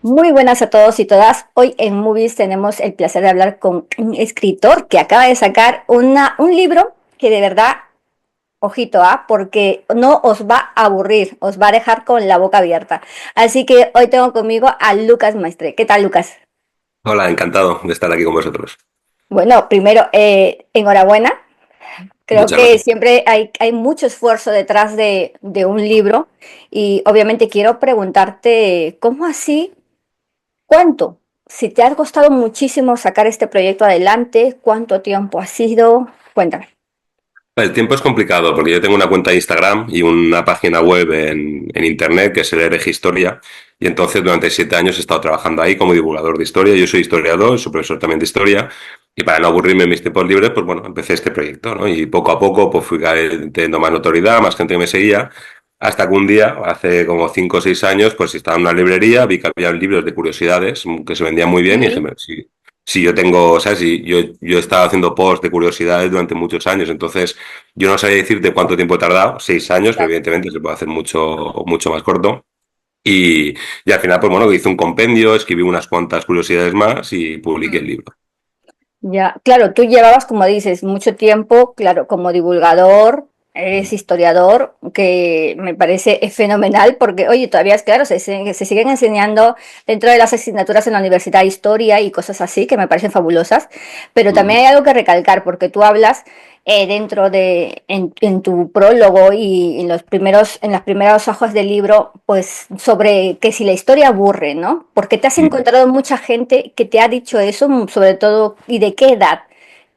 Muy buenas a todos y todas. Hoy en Movies tenemos el placer de hablar con un escritor que acaba de sacar un libro que de verdad, ojito, porque no os va a aburrir, os va a dejar con la boca abierta. Así que hoy tengo conmigo a Lucas Maestre. ¿Qué tal, Lucas? Hola, encantado de estar aquí con vosotros. Bueno, primero, enhorabuena. Creo Muchas que gracias. siempre hay mucho esfuerzo detrás de un libro y obviamente quiero preguntarte, ¿cómo así? ¿Cuánto? Si te ha costado muchísimo sacar este proyecto adelante, ¿cuánto tiempo ha sido? Cuéntame. El tiempo es complicado porque yo tengo una cuenta de Instagram y una página web en internet que es el Hereje Historia, y entonces durante 7 años he estado trabajando ahí como divulgador de historia. Yo soy historiador, soy profesor también de historia, y para no aburrirme en mis tiempos libres, pues bueno, empecé este proyecto, ¿no? Y poco a poco pues fui teniendo más notoriedad, más gente que me seguía, hasta que un día, hace como 5 o 6 años, pues estaba en una librería, vi que había libros de curiosidades que se vendían muy bien y dije, Sí. si yo tengo, o sea, si yo he estado haciendo posts de curiosidades durante muchos años, entonces yo no sabía decirte cuánto tiempo he tardado, 6 años, que Claro. evidentemente se puede hacer mucho, mucho más corto. Y al final, pues bueno, hice un compendio, escribí unas cuantas curiosidades más y publiqué el Mm. libro. Ya, claro, tú llevabas, como dices, mucho tiempo, claro, como divulgador, eres historiador, que me parece fenomenal porque, oye, todavía es claro, se siguen enseñando dentro de las asignaturas en la universidad historia y cosas así que me parecen fabulosas, pero también Ujú. hay algo que recalcar porque tú hablas dentro en tu prólogo y en las primeras hojas del libro, pues sobre que si la historia aburre, ¿no? Porque te has Mm. encontrado mucha gente que te ha dicho eso, sobre todo, ¿y de qué edad?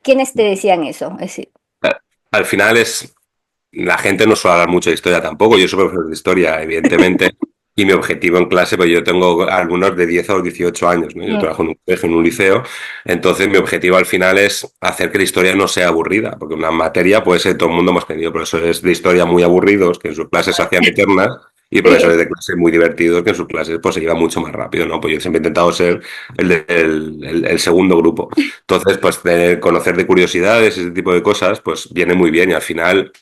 ¿Quiénes te decían eso? Es decir, Al final la gente no suele hablar mucho de historia tampoco. Yo soy profesor de historia, evidentemente, y mi objetivo en clase, pues yo tengo alumnos de 10 a los 18 años, ¿no? Yo mm, trabajo en un colegio, en un liceo, entonces mi objetivo al final es hacer que la historia no sea aburrida, porque una materia puede ser, todo el mundo hemos tenido profesores de historia muy aburridos, que en sus clases se hacían eternas, y profesores sí. de clase muy divertidos, que en sus clases pues se iba mucho más rápido, ¿no? Pues yo siempre he intentado ser el segundo grupo. Entonces, pues conocer de curiosidades, ese tipo de cosas, pues viene muy bien, y al final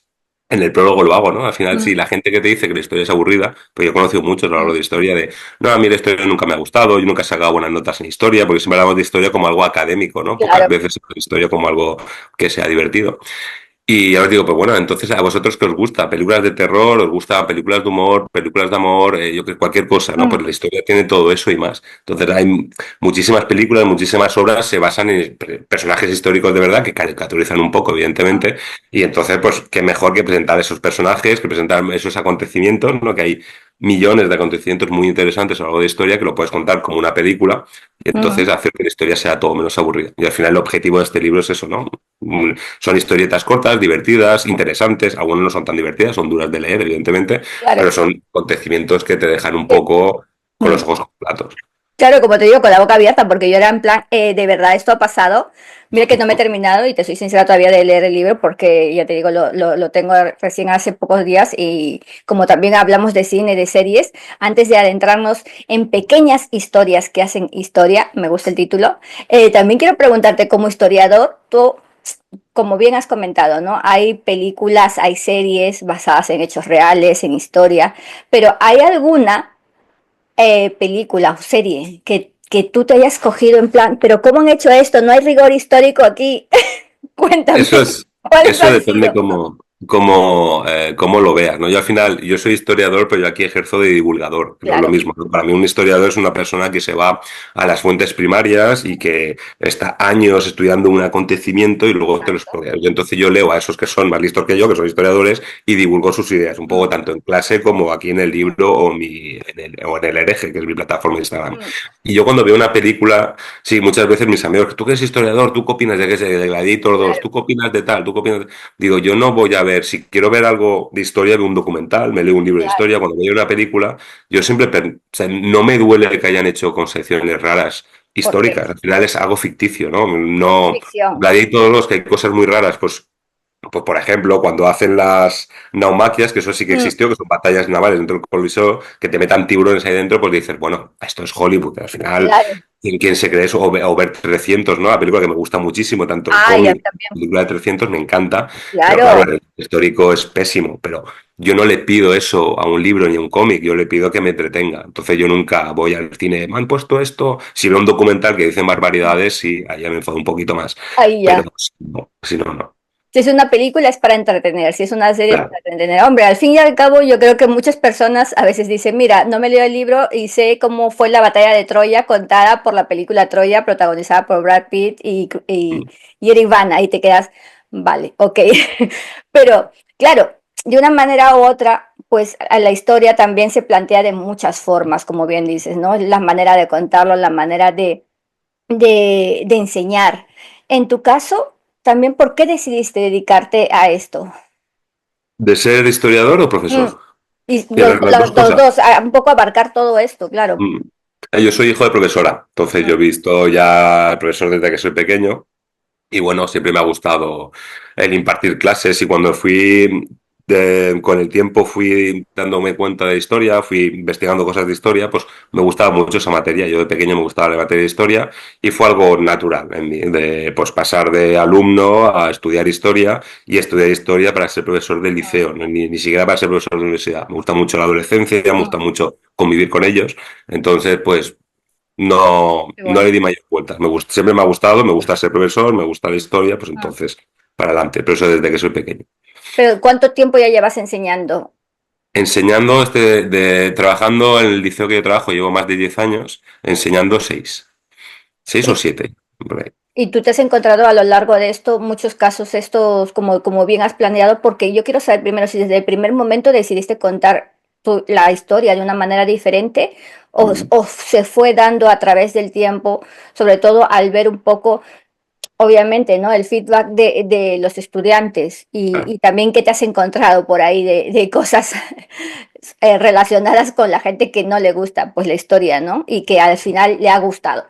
en el prólogo lo hago, ¿no? Al final, sí, Mm, la gente que te dice que la historia es aburrida, pues yo he conocido muchos a lo largo mm, de historia de, no, a mí la historia nunca me ha gustado, yo nunca he sacado buenas notas en historia, porque siempre hablamos de historia como algo académico, ¿no? Pocas claro. veces la historia como algo que sea divertido. Y ahora os digo, pues bueno, entonces a vosotros que os gusta, películas de terror, os gusta películas de humor, películas de amor, yo que cualquier cosa, ¿no? Mm, Pues la historia tiene todo eso y más. Entonces hay muchísimas películas, muchísimas obras se basan en personajes históricos de verdad que caricaturizan un poco, mm, evidentemente, y entonces pues qué mejor que presentar esos personajes, que presentar esos acontecimientos, ¿no? Que hay millones de acontecimientos muy interesantes a lo largo de la historia que lo puedes contar como una película y mm. entonces hacer que la historia sea todo menos aburrida. Y al final el objetivo de este libro es eso, ¿no? Son historietas cortas, divertidas, interesantes. Algunas no son tan divertidas, son duras de leer, evidentemente, pero Claro. son acontecimientos que te dejan un Eh, poco con los mm. ojos platos. Claro, como te digo, con la boca abierta, porque yo era en plan, de verdad, esto ha pasado. Mira que no me he terminado y te soy sincera todavía de leer el libro porque, ya te digo, lo tengo recién hace pocos días y como también hablamos de cine, de series, antes de adentrarnos en pequeñas historias que hacen historia, me gusta el título, también quiero preguntarte como historiador, tú, como bien has comentado, ¿no? Hay películas, hay series basadas en hechos reales, en historia, pero ¿hay alguna película o serie que tú te hayas cogido en plan, pero ¿cómo han hecho esto? No hay rigor histórico aquí. Cuéntame, Eso es, ¿cuáles eso han depende sido? cómo lo veas, ¿no? Yo al final, yo soy historiador, pero yo aquí ejerzo de divulgador, que no es lo Claro. mismo, ¿no? Para mí un historiador es una persona que se va a las fuentes primarias y que está años estudiando un acontecimiento y luego te lo Exacto. explica. Y entonces yo leo a esos que son más listos que yo, que son historiadores, y divulgo sus ideas, un poco Mm, tanto en clase como aquí en el libro o en el Hereje, que es mi plataforma de Instagram. mm, Y yo cuando veo una película, sí, muchas veces mis amigos, tú que eres historiador, ¿tú qué opinas de qué sé, de Gladiator 2? claro, ¿Tú qué opinas de tal? ¿Tú qué opinas Digo, yo no voy a ver, si quiero ver algo de historia, veo un documental, me leo un libro de claro. historia, cuando veo una película, yo siempre, o sea, no me duele que hayan hecho concepciones raras Porque históricas, al final es algo ficticio, ¿no? es No, ficción. Gladiator 2, que hay cosas muy raras, pues por ejemplo, cuando hacen las naumaquias, que eso sí que Mm, existió, que son batallas navales dentro del Coliseo, que te metan tiburones ahí dentro, pues dices, bueno, esto es Hollywood, al final, claro. ¿quién se cree eso? O ver 300, ¿no? La película que me gusta muchísimo, tanto el Ah, ya cómic, la también. película de 300 me encanta, pero claro, Claro. histórico es pésimo, pero yo no le pido eso a un libro ni a un cómic, yo le pido que me entretenga. Entonces yo nunca voy al cine, me han puesto esto, si veo un documental que dicen barbaridades, sí, ahí ya me enfado un poquito más, Ahí pero ya. si no, no. Si es una película es para entretener, si es una serie es Claro. para entretener. Hombre, al fin y al cabo yo creo que muchas personas a veces dicen, mira, no me leo el libro y sé cómo fue la batalla de Troya contada por la película Troya protagonizada por Brad Pitt Mm. y Eric Bana y te quedas, vale, ok. Pero claro, de una manera u otra, pues a la historia también se plantea de muchas formas, como bien dices, ¿no? La manera de contarlo, la manera de enseñar. En tu caso, también, ¿por qué decidiste dedicarte a esto? ¿De ser historiador o Mm. profesor? Y Mira, las dos los cosas. dos, un poco abarcar todo esto, claro. Mm. Yo soy hijo de profesora, entonces yo he Mm. visto ya al profesor desde que soy pequeño. Y bueno, siempre me ha gustado el impartir clases y cuando con el tiempo fui dándome cuenta de historia, fui investigando cosas de historia, pues me gustaba mucho esa materia. Yo de pequeño me gustaba la materia de historia y fue algo natural en mí, de pues pasar de alumno a estudiar historia y estudiar historia para ser profesor de liceo, ¿no? Ni siquiera para ser profesor de universidad. Me gusta mucho la adolescencia, me Mm. gusta mucho convivir con ellos. Entonces, pues Qué no le bueno. di mayor vueltas. Siempre me ha gustado, me gusta ser profesor, me gusta la historia, pues Mm. entonces, para adelante. Pero eso desde que soy pequeño. Pero ¿cuánto tiempo ya llevas enseñando? Enseñando, trabajando en el liceo que yo trabajo, llevo más de 10 años, enseñando 6. 6 o Y, 7. y tú te has encontrado a lo largo de esto muchos casos estos como bien has planeado, porque yo quiero saber primero si desde el primer momento decidiste contar la historia de una manera diferente o se fue dando a través del tiempo, sobre todo al ver un poco obviamente, ¿no? El feedback de los estudiantes y también qué te has encontrado por ahí de cosas relacionadas con la gente que no le gusta, pues la historia, ¿no? Y que al final le ha gustado.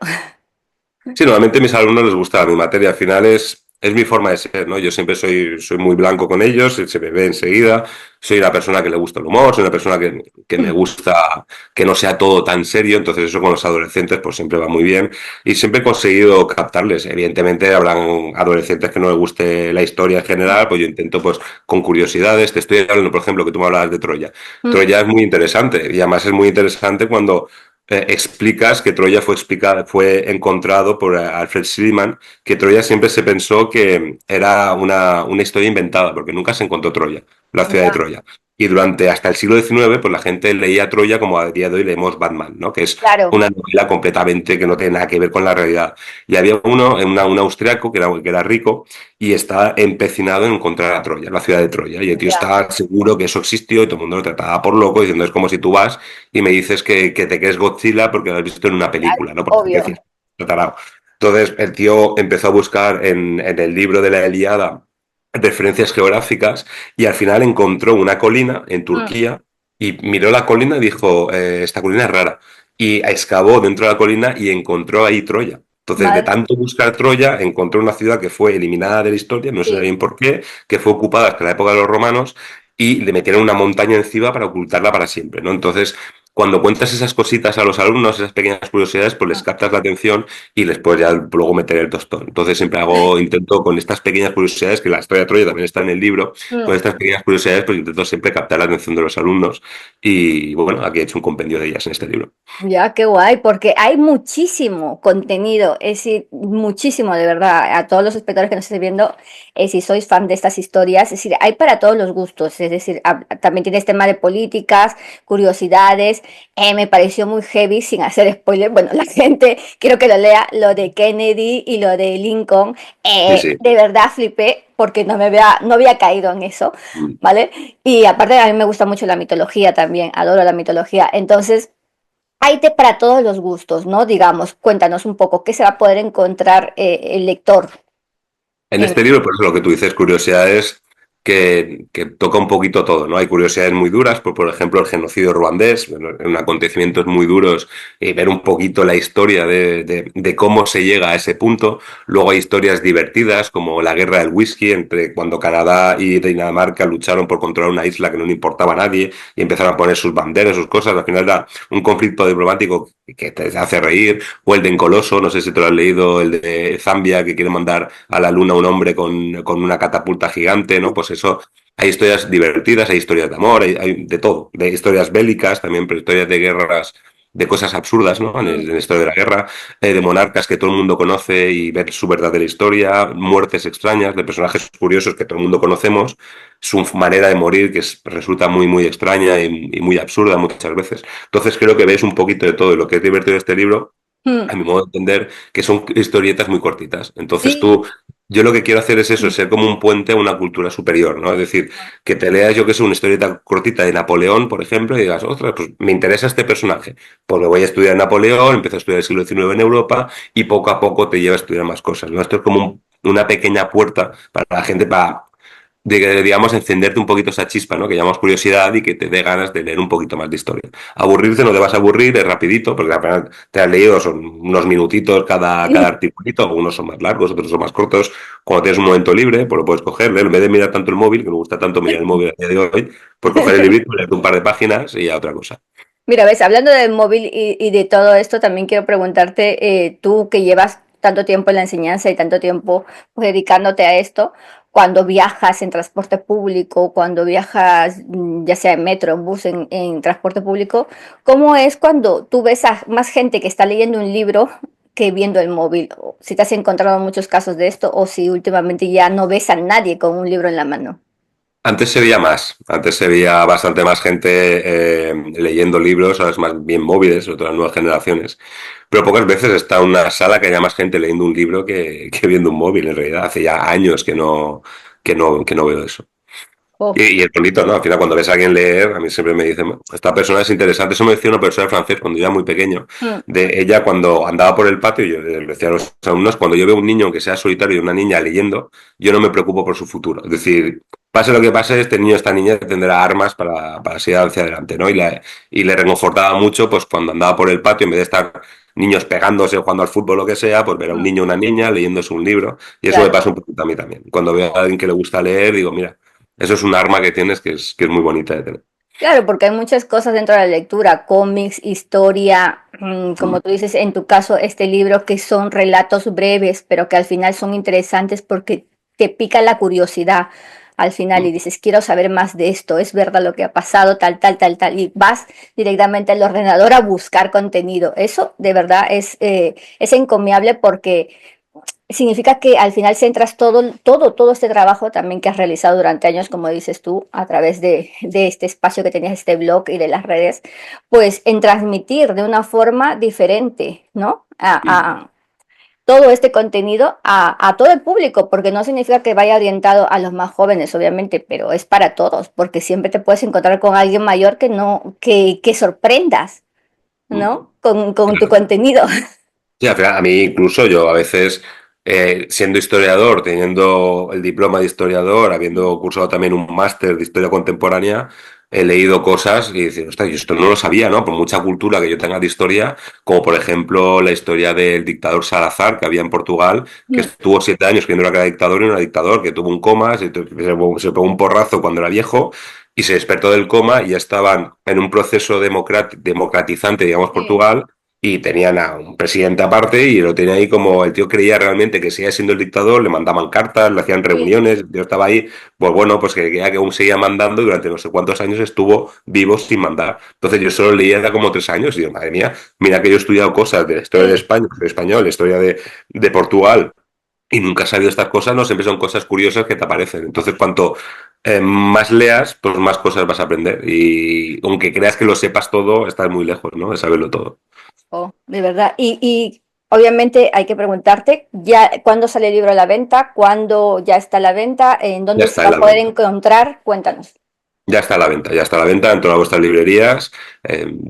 Sí, normalmente a mis alumnos les gusta mi materia. Al final es mi forma de ser, ¿no? Yo siempre soy muy blanco con ellos, se me ve enseguida. Soy una persona que le gusta el humor, soy una persona que me gusta que no sea todo tan serio. Entonces eso con los adolescentes pues siempre va muy bien. Y siempre he conseguido captarles. Evidentemente habrán adolescentes que no les guste la historia en general, pues yo intento pues con curiosidades. Te estoy hablando, por ejemplo, que tú me hablabas de Troya. Troya es muy interesante y además es muy interesante cuando explicas que Troya fue encontrado por Alfred Schliemann, que Troya siempre se pensó que era una historia inventada, porque nunca se encontró Troya, la ciudad de Ya, Troya. Y durante hasta el siglo XIX, pues la gente leía Troya como a día de hoy leemos Batman, ¿no? Que es claro, una novela completamente que no tiene nada que ver con la realidad. Y había un austriaco que era rico y está empecinado en encontrar a Troya, la ciudad de Troya. Y el tío ya, estaba seguro que eso existió y todo el mundo lo trataba por loco, diciendo es como si tú vas y me dices que te crees Godzilla porque lo has visto en una claro, película, ¿no? Porque te obvio. decías, tarao. Entonces el tío empezó a buscar en el libro de la Ilíada referencias geográficas y al final encontró una colina en Mm. Turquía y miró la colina y dijo, esta colina es rara. Y excavó dentro de la colina y encontró ahí Troya. Entonces, de Madre, tanto buscar Troya, encontró una ciudad que fue eliminada de la historia, no sé sí. bien por qué, que fue ocupada hasta la época de los romanos y le metieron una montaña encima para ocultarla para siempre, ¿no? Entonces, cuando cuentas esas cositas a los alumnos, esas pequeñas curiosidades, pues les Mm. captas la atención y les puedes ya luego meter el tostón. Entonces, siempre intento con estas pequeñas curiosidades, que la historia de Troya también está en el libro, con Mm. estas pequeñas curiosidades, pues intento siempre captar la atención de los alumnos y bueno, aquí he hecho un compendio de ellas en este libro. Ya, qué guay, porque hay muchísimo contenido, es decir, muchísimo de verdad, a todos los espectadores que nos estén viendo, si sois fan de estas historias, es decir, hay para todos los gustos, es decir, también tienes tema de políticas, curiosidades, me pareció muy heavy, sin hacer spoiler, bueno, la gente, quiero que lo lea, lo de Kennedy y lo de Lincoln, Sí, sí. de verdad flipé, porque no había caído en eso, Mm. ¿vale? Y aparte a mí me gusta mucho la mitología también, adoro la mitología, entonces... Hay para todos los gustos, ¿no? Digamos, cuéntanos un poco, ¿qué se va a poder encontrar el lector? En En... este libro, por eso lo que tú dices, curiosidades que toca un poquito todo, ¿no? Hay curiosidades muy duras, por ejemplo, el genocidio ruandés, bueno, en acontecimientos muy duros, y ver un poquito la historia de cómo se llega a ese punto. Luego hay historias divertidas, como la guerra del whisky, entre cuando Canadá y Dinamarca lucharon por controlar una isla que no le importaba a nadie y empezaron a poner sus banderas, sus cosas. Al final era un conflicto diplomático que te hace reír. O el de Encoloso, no sé si te lo has leído, el de Zambia, que quiere mandar a la luna un hombre con una catapulta gigante, ¿no? Pues eso Hay historias divertidas, hay historias de amor, hay de todo, de historias bélicas también, pero historias de guerras, de cosas absurdas, ¿no? En la historia de la guerra, de monarcas que todo el mundo conoce y ver su verdadera historia, muertes extrañas de personajes curiosos que todo el mundo conocemos, su manera de morir que resulta muy, muy extraña y muy absurda muchas veces. Entonces creo que ves un poquito de todo y lo que es divertido de este libro Mm, a mi modo de entender, que son historietas muy cortitas. Entonces sí. yo lo que quiero hacer es eso, ser como un puente a una cultura superior, ¿no? Es decir, que te leas, yo que sé, una historieta cortita de Napoleón, por ejemplo, y digas, ostras, pues me interesa este personaje. Pues me voy a estudiar Napoleón, empiezo a estudiar el siglo XIX en Europa y poco a poco te lleva a estudiar más cosas, ¿no? Esto es como una pequeña puerta para la gente, para digamos, encenderte un poquito esa chispa, ¿no? Que llamamos curiosidad y que te dé ganas de leer un poquito más de historia. Aburrirte no te vas a aburrir, es rapidito, porque al final te has leído, son unos minutitos cada articulito, algunos son más largos, otros son más cortos. Cuando tienes un momento libre, pues lo puedes coger, leer, en vez de mirar tanto el móvil, que me gusta tanto mirar el móvil a día de hoy, pues coger el librito, leer un par de páginas y ya otra cosa. Mira, ves, hablando del móvil y de todo esto, también quiero preguntarte, tú que llevas tanto tiempo en la enseñanza y tanto tiempo pues, dedicándote a esto, cuando viajas en transporte público, cuando viajas ya sea en metro, en bus, en transporte público, ¿cómo es cuando tú ves a más gente que está leyendo un libro que viendo el móvil? O si te has encontrado muchos casos de esto o si últimamente ya no ves a nadie con un libro en la mano. Antes se veía más, antes se veía bastante más gente leyendo libros, ahora es más bien móviles, otras nuevas generaciones, pero pocas veces está una sala que haya más gente leyendo un libro que viendo un móvil, en realidad. Hace ya años que no veo eso. Oh, Y es bonito, ¿no? Al final, cuando ves a alguien leer, a mí siempre me dicen, esta persona es interesante. Eso me decía una profesora de francés cuando yo era muy pequeño. mm, De ella, cuando andaba por el patio, yo le decía a los alumnos, cuando yo veo un niño que sea solitario y una niña leyendo, yo no me preocupo por su futuro. Es decir, pase lo que pase, este niño, esta niña tendrá armas para seguir hacia adelante, ¿no? Y le reconfortaba mucho, pues cuando andaba por el patio, en vez de estar niños pegándose o jugando al fútbol o lo que sea, pues ver a un mm, niño o una niña leyéndose un libro. Y eso me claro. pasa un poquito a mí también. Cuando veo a alguien que le gusta leer, digo, mira, eso es un arma que tienes que es muy bonita de tener. Claro, porque hay muchas cosas dentro de la lectura, cómics, historia, como tú dices, en tu caso, este libro que son relatos breves, pero que al final son interesantes porque te pica la curiosidad al final y dices, quiero saber más de esto, es verdad lo que ha pasado, tal, tal, tal, tal, y vas directamente al ordenador a buscar contenido. Eso de verdad es encomiable porque significa que al final centras todo este trabajo también que has realizado durante años, como dices tú, a través de este espacio que tenías, este blog y de las redes, pues en transmitir de una forma diferente, ¿no? A todo este contenido a todo el público, porque no significa que vaya orientado a los más jóvenes, obviamente, pero es para todos, porque siempre te puedes encontrar con alguien mayor que no, que sorprendas, ¿no? Con tu Claro. contenido. Sí, al final, a mí incluso yo a veces, siendo historiador, teniendo el diploma de historiador, habiendo cursado también un máster de historia contemporánea, he leído cosas y digo, ostras, yo esto no lo sabía, ¿no? Por mucha cultura que yo tenga de historia, como por ejemplo la historia del dictador Salazar que había en Portugal, que estuvo 7 años creyendo que era dictador y no era dictador, que tuvo un coma, se pegó un porrazo cuando era viejo y se despertó del coma y ya estaban en un proceso democratizante, digamos, Sí, Portugal y tenían a un presidente aparte y lo tenía ahí como el tío creía realmente que seguía siendo el dictador, le mandaban cartas, le hacían sí. reuniones, el tío estaba ahí, pues bueno, pues que creía que aún seguía mandando y durante no sé cuántos años estuvo vivo sin mandar. Entonces yo solo leía era como 3 años y digo, madre mía, mira que yo he estudiado cosas de la historia de Sí. España, de español, la historia de Portugal y nunca he sabido estas cosas, no siempre son cosas curiosas que te aparecen. Entonces cuanto más leas, pues más cosas vas a aprender y aunque creas que lo sepas todo, estás muy lejos, ¿no? De saberlo todo. Oh, de verdad. Y obviamente hay que preguntarte ya cuándo sale el libro a la venta, cuándo ya está a la venta, en Ya dónde se está va en a la poder venta. encontrar. Cuéntanos. Ya está a la venta, ya está a la venta en todas vuestras librerías.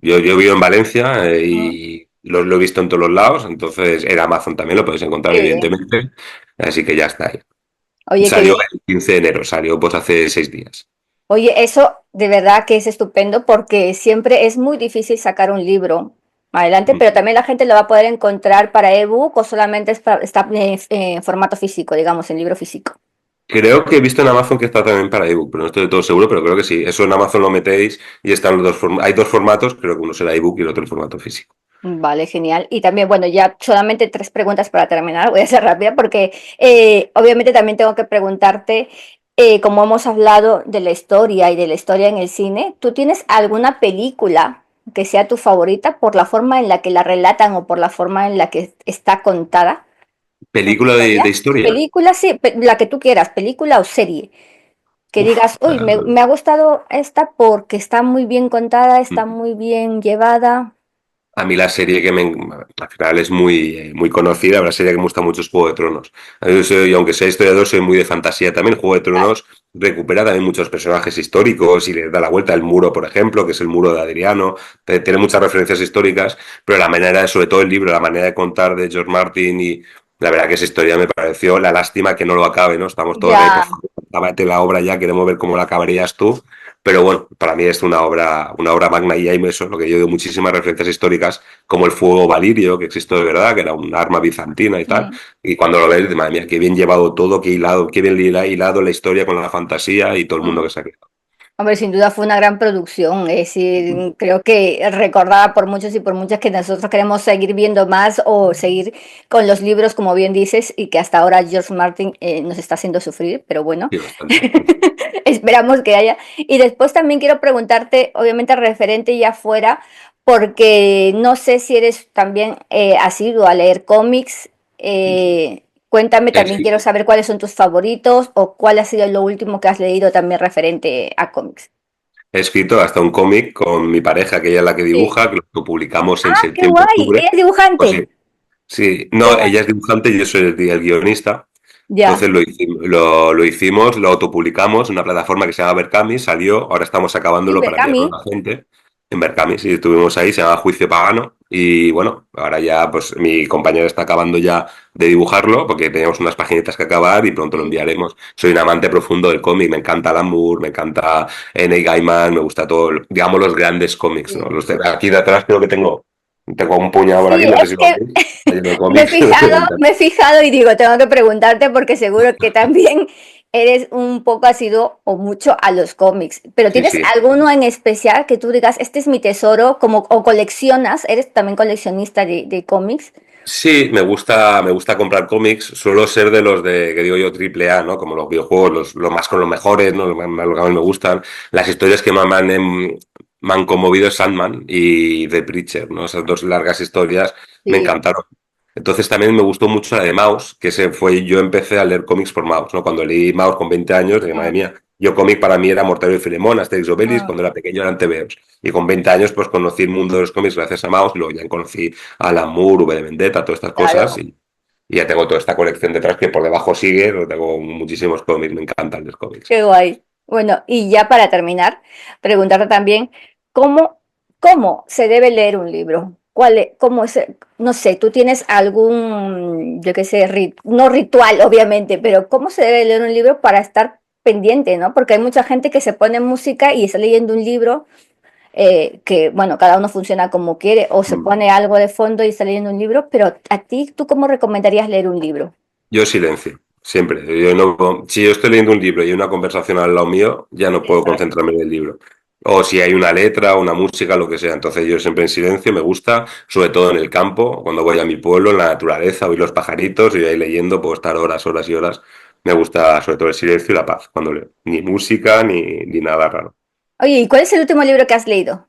Yo vivo en Valencia Mm, y lo he visto en todos los lados, entonces en Amazon también lo podéis encontrar, qué bien. evidentemente. Así que ya está ahí. Oye, qué Salió bien. el 15 de enero, salió pues hace 6 días. Oye, eso de verdad que es estupendo porque siempre es muy difícil sacar un libro adelante, pero también la gente lo va a poder encontrar para ebook o solamente está en formato físico, digamos, en libro físico. Creo que he visto en Amazon que está también para ebook, pero no estoy de todo seguro, pero creo que sí. Eso en Amazon lo metéis y están los dos hay dos formatos, creo que uno será ebook y el otro el formato físico. Vale, genial. Y también, bueno, ya solamente tres preguntas para terminar. Voy a ser rápida porque obviamente también tengo que preguntarte, como hemos hablado de la historia y de la historia en el cine, ¿tú tienes alguna película que sea tu favorita por la forma en la que la relatan o por la forma en la que está contada? ¿Una Película de historia? historia. Película, sí, la que tú quieras, película o serie. Que Uf, digas, uy, me ha gustado esta porque está muy bien contada, está muy bien llevada. a mí la serie al final es muy conocida, la serie que me gusta mucho es Juego de Tronos. Yo soy, aunque sea historiador, soy muy de fantasía también. Juego de Tronos recupera también muchos personajes históricos y le da la vuelta. El muro, por ejemplo, que es el muro de Adriano, tiene muchas referencias históricas, pero la manera, sobre todo el libro, la manera de contar de George Martin y la verdad que esa historia me pareció la lástima que no lo acabe, ¿no? Estamos todos ahí, por Ya. favor, acábate la obra ya, queremos ver cómo la acabarías tú. Pero bueno, para mí es una obra magna y hay eso, lo que yo digo, muchísimas referencias históricas, como el fuego valirio, que existió de verdad, que era un arma bizantina y tal. Mm. Y cuando lo ves, dices, madre mía, qué bien llevado todo, qué hilado, qué bien hilado la historia con la fantasía y todo el mundo Mm. que se ha creado. Hombre, sin duda fue una gran producción, es decir, creo que recordada por muchos y por muchas que nosotros queremos seguir viendo más o seguir con los libros, como bien dices, y que hasta ahora George Martin nos está haciendo sufrir, pero bueno, Sí, bastante. esperamos que haya. Y después también quiero preguntarte, obviamente referente ya fuera, porque no sé si eres también asiduo a leer cómics. Cuéntame, también quiero Sí. saber cuáles son tus favoritos o cuál ha sido lo último que has leído también referente a cómics. He escrito hasta un cómic con mi pareja, que ella es la que Sí. dibuja, que lo publicamos en Ah, qué septiembre, guay. octubre. Ella es Pues dibujante. sí, sí. Qué No, guay. ella es dibujante y yo soy el guionista. Ya. Entonces lo autopublicamos en una plataforma que se llama Berkami, salió, ahora estamos Sí, acabándolo para enviarlo Berkami. a la gente. En Berkami, sí, estuvimos ahí, se llama Juicio Pagano. Y bueno, ahora ya, pues mi compañera está acabando ya de dibujarlo, porque teníamos unas paginitas que acabar y pronto lo Sí. enviaremos. Soy un amante profundo del cómic, me encanta Alan Moore, me encanta Neil Gaiman, me gusta todo, digamos, los grandes cómics, ¿no? Sí. Aquí de atrás creo que tengo un puñado por aquí, Sí, no sé es si lo que veis, está lleno de cómics. me he fijado y digo, tengo que preguntarte porque seguro que también eres un poco asiduo o mucho a los cómics. Pero Sí, ¿tienes sí. alguno en especial que tú digas, este es mi tesoro, como o coleccionas? ¿Eres también coleccionista de cómics? Sí, me gusta comprar cómics. Suelo ser de los de, que digo yo, triple A, ¿no? Como los videojuegos, los más con los mejores, ¿no? Los que más me gustan. Las historias que más me han conmovido es Sandman y The Preacher, ¿no? Esas dos largas historias me Sí. encantaron. Entonces también me gustó mucho la de Maus, que yo empecé a leer cómics por Maus, ¿no? Cuando leí Maus con 20 años, dije, madre Mm, mía, yo cómic para mí era Mortadelo y Filemón, Asterix y Obelix, mm, cuando era pequeño eran TVOs. Y con 20 años pues conocí el mundo de los cómics gracias a Maus, y luego ya conocí Alan Moore, V de Vendetta, todas estas cosas, claro. y ya tengo toda esta colección detrás que por debajo sigue, tengo muchísimos cómics, me encantan los cómics. Qué guay. Bueno, y ya para terminar, preguntarte también, ¿cómo, cómo se debe leer un libro? Cómo es, no sé, tú tienes algún, yo qué sé, no ritual, obviamente, pero ¿cómo se debe leer un libro para estar pendiente, ¿no? Porque hay mucha gente que se pone música y está leyendo un libro que, bueno, cada uno funciona como quiere, o se Mm. pone algo de fondo y está leyendo un libro, pero a ti, ¿tú cómo recomendarías leer un libro? Yo silencio, siempre. Si yo estoy leyendo un libro y hay una conversación al lado mío, ya no puedo Eso es. concentrarme en el libro. O si hay una letra, una música, lo que sea. Entonces yo siempre en silencio, me gusta, sobre todo en el campo, cuando voy a mi pueblo, en la naturaleza, oír los pajaritos y ahí leyendo, puedo estar horas, horas y horas. Me gusta sobre todo el silencio y la paz cuando leo. Ni música ni nada raro. Oye, ¿y cuál es el último libro que has leído?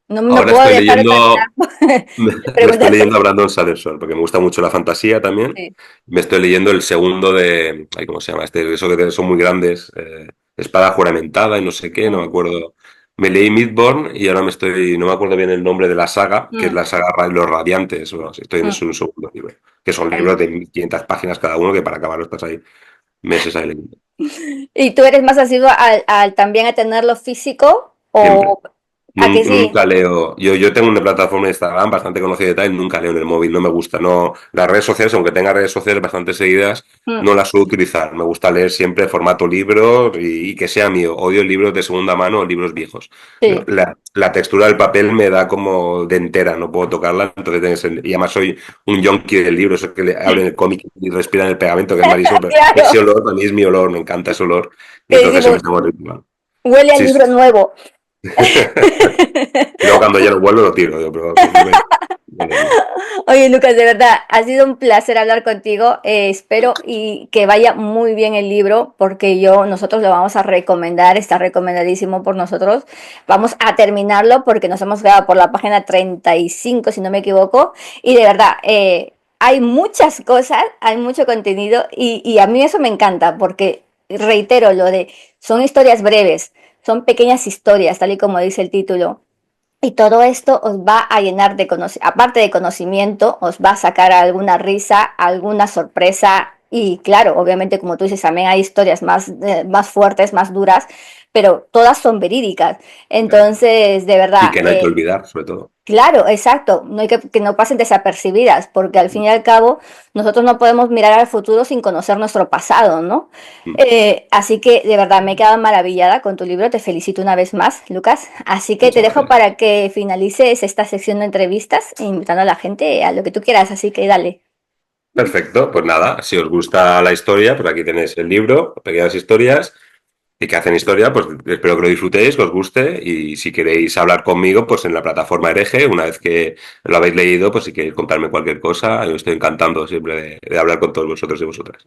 No, no Ahora puedo estoy dejar de terminar leyendo de Me estoy leyendo a preguntarte. Brandon Sanderson, porque me gusta mucho la fantasía también. Sí. Me estoy leyendo el segundo de, ay, ¿cómo se llama? Eso que son muy grandes, Espada juramentada y no sé qué, no me Mm, acuerdo. Me leí Midborn y ahora no me acuerdo bien el nombre de la saga, que es mm, la saga Los Radiantes. Bueno, sí, estoy en mm. un segundo libro, que son Ay. libros de 1500 páginas cada uno, que para acabarlo estás ahí meses ahí leyendo. ¿Y tú eres más asiduo también a tenerlo físico Siempre. o a que sí? Nunca leo. Yo tengo una plataforma de Instagram bastante conocida y tal, y nunca leo en el móvil, no me gusta. No, las redes sociales, aunque tenga redes sociales bastante seguidas, Mm, no las suelo utilizar. Me gusta leer siempre formato libro y que sea mío. Odio libros de segunda mano o libros viejos. sí, La textura del papel me da como de entera, no puedo tocarla. Entonces, y además soy un yonki del libro, eso que le abren el cómic y respiran el pegamento, que es malísimo, pero ese claro. olor para mí es mi olor, me encanta ese olor. Y Que entonces se me decimos, está igual. huele al Sí, sí. libro nuevo. Y luego cuando ya no vuelvo lo tiro, digo, pero por lo menos ya lo vi. Oye, Lucas, de verdad, ha sido un placer hablar contigo. Espero y que vaya muy bien el libro, porque nosotros lo vamos a recomendar, está recomendadísimo por nosotros. Vamos a terminarlo porque nos hemos quedado por la página 35, si no me equivoco. Y de verdad, hay muchas cosas, hay mucho contenido y a mí eso me encanta, porque reitero son historias breves, son pequeñas historias, tal y como dice el título. Y todo esto os va a llenar de conocimiento, aparte de conocimiento, os va a sacar alguna risa, alguna sorpresa. Y claro, obviamente, como tú dices, también hay historias más fuertes, más duras, pero todas son verídicas. Entonces, de Y verdad, que no hay que olvidar, sobre todo. claro, exacto, no hay que no pasen desapercibidas, porque al fin y al cabo nosotros no podemos mirar al futuro sin conocer nuestro pasado, ¿no? Así que de verdad me he quedado maravillada con tu libro, te felicito una vez más, Lucas. Así que te Muchas dejo gracias. para que finalices esta sección de entrevistas, invitando a la gente a lo que tú quieras, así que dale. Perfecto, pues nada, si os gusta la historia, pues aquí tenéis el libro, Pequeñas Historias, y que hacen historia, pues espero que lo disfrutéis, que os guste, y si queréis hablar conmigo, pues en la plataforma Hereje, una vez que lo habéis leído, pues si queréis contarme cualquier cosa, yo estoy encantado siempre de hablar con todos vosotros y vosotras.